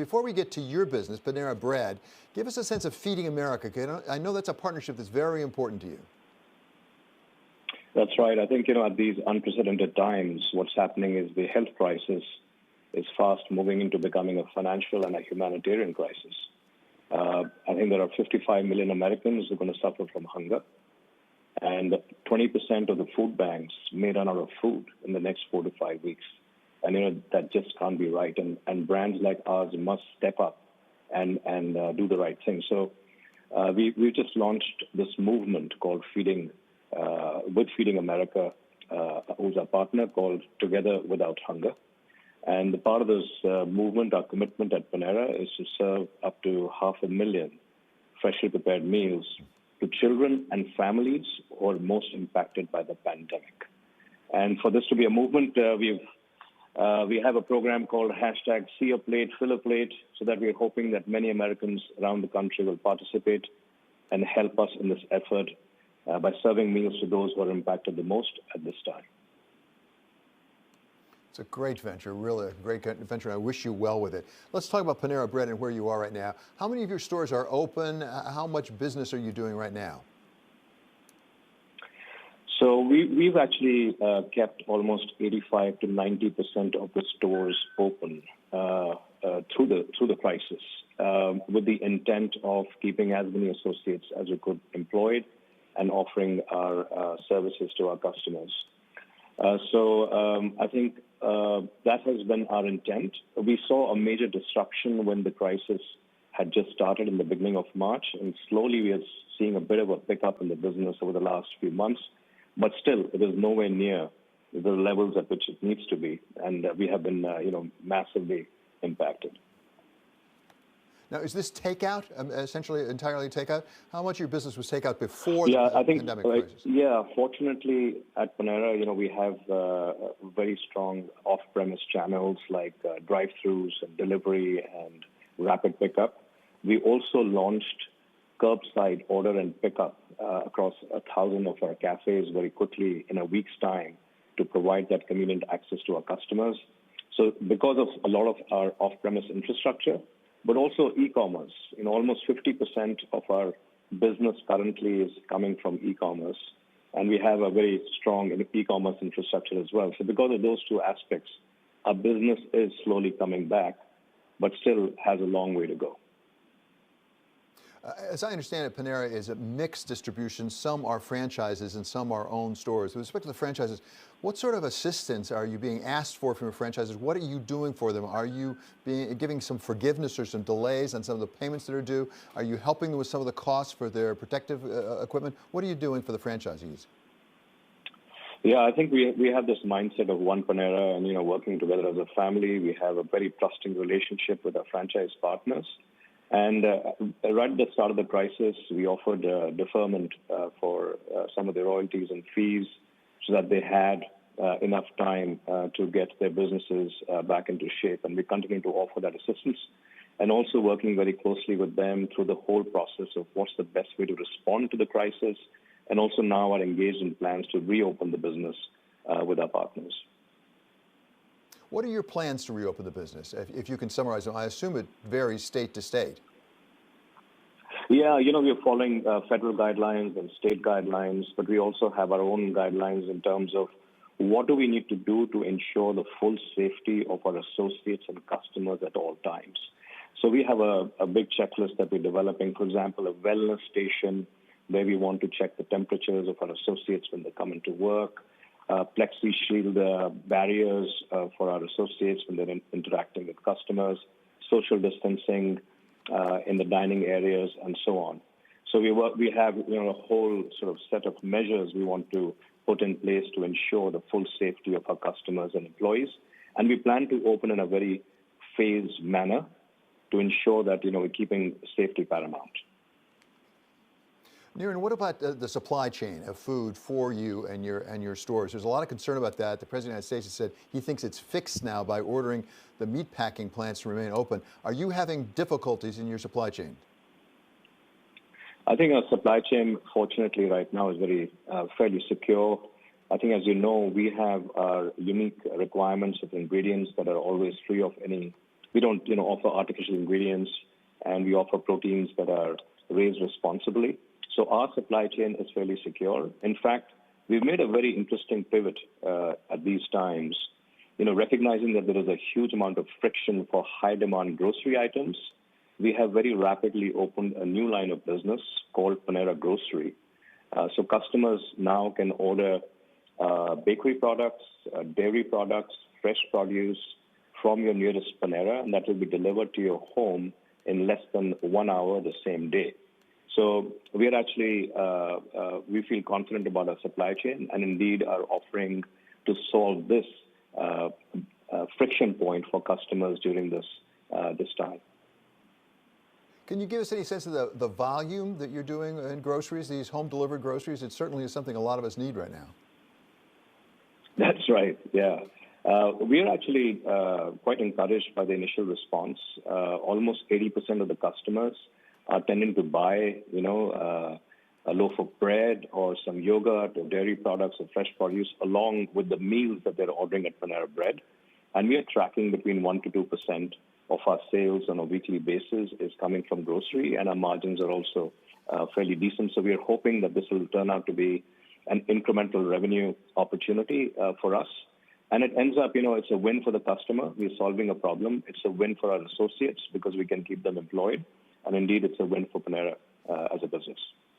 Before we get to your business, Panera Bread, give us a sense of Feeding America. 'Cause I know that's a partnership that's very important to you. That's right. I think, at these unprecedented times, what's happening is the health crisis is fast moving into becoming a financial and a humanitarian crisis. I think there are 55 million Americans who are going to suffer from hunger. And 20% of the food banks may run out of food in the next 4 to 5 weeks. And, that just can't be right. And brands like ours must step up and do the right thing. So we just launched this movement called Feeding America, who's our partner, called Together Without Hunger. And the part of this movement, our commitment at Panera, is to serve up to 500,000 freshly prepared meals to children and families who are most impacted by the pandemic. And for this to be a movement, we have a program called #See a Plate, Fill a Plate, so that we're hoping that many Americans around the country will participate and help us in this effort by serving meals to those who are impacted the most at this time. It's a great venture, really a great venture. I wish you well with it. Let's talk about Panera Bread and where you are right now. How many of your stores are open? How much business are you doing right now? So we've actually kept almost 85 to 90% of the stores open through the crisis, with the intent of keeping as many associates as we could employed and offering our services to our customers. So I think that has been our intent. We saw a major disruption when the crisis had just started in the beginning of March, and slowly we are seeing a bit of a pickup in the business over the last few months. But still, it is nowhere near the levels at which it needs to be, and we have been, massively impacted. Now, is this takeout, essentially entirely takeout? How much of your business was takeout before the pandemic crisis? Fortunately, at Panera, we have very strong off-premise channels like drive-thrus and delivery and rapid pickup. We also launched curbside order and pickup across 1,000 of our cafes very quickly in a week's time to provide that convenient access to our customers. So because of a lot of our off-premise infrastructure, but also e-commerce, almost 50% of our business currently is coming from e-commerce, and we have a very strong e-commerce infrastructure as well. So because of those two aspects, our business is slowly coming back, but still has a long way to go. As I understand it, Panera is a mixed distribution. Some are franchises and some are own stores. With respect to the franchises, what sort of assistance are you being asked for from your franchises? What are you doing for them? Are you giving some forgiveness or some delays on some of the payments that are due? Are you helping them with some of the costs for their protective equipment? What are you doing for the franchisees? Yeah, I think we have this mindset of one Panera and, working together as a family. We have a very trusting relationship with our franchise partners. And right at the start of the crisis, we offered deferment for some of the royalties and fees so that they had enough time to get their businesses back into shape. And we continue to offer that assistance and also working very closely with them through the whole process of what's the best way to respond to the crisis, and also now are engaged in plans to reopen the business with our partners. What are your plans to reopen the business? If you can summarize them, I assume it varies state to state. Yeah, we're following federal guidelines and state guidelines, but we also have our own guidelines in terms of what do we need to do to ensure the full safety of our associates and customers at all times. So we have a big checklist that we're developing, for example, a wellness station where we want to check the temperatures of our associates when they come into work, plexi shield barriers for our associates when they're interacting with customers, social distancing in the dining areas, and so on. So we have a whole sort of set of measures we want to put in place to ensure the full safety of our customers and employees. And we plan to open in a very phased manner to ensure that we're keeping safety paramount. Niren, what about the supply chain of food for you and your stores? There's a lot of concern about that. The President of the United States has said he thinks it's fixed now by ordering the meatpacking plants to remain open. Are you having difficulties in your supply chain? I think our supply chain, fortunately, right now is very fairly secure. I think, as you know, we have our unique requirements of ingredients that are always free of any We don't, offer artificial ingredients, and we offer proteins that are raised responsibly. So our supply chain is fairly secure. In fact, we've made a very interesting pivot at these times, recognizing that there is a huge amount of friction for high-demand grocery items. We have very rapidly opened a new line of business called Panera Grocery. So customers now can order bakery products, dairy products, fresh produce from your nearest Panera, and that will be delivered to your home in less than 1 hour the same day. So we are actually, we feel confident about our supply chain and indeed are offering to solve this friction point for customers during this time. Can you give us any sense of the volume that you're doing in groceries, these home delivered groceries? It certainly is something a lot of us need right now. That's right, yeah. We are actually quite encouraged by the initial response. Almost 80% of the customers are tending to buy, a loaf of bread or some yogurt or dairy products or fresh produce along with the meals that they're ordering at Panera Bread. And we are tracking between 1 to 2% of our sales on a weekly basis is coming from grocery, and our margins are also fairly decent. So we are hoping that this will turn out to be an incremental revenue opportunity for us. And it ends up, it's a win for the customer. We're solving a problem. It's a win for our associates because we can keep them employed. And indeed, it's a win for Panera as a business.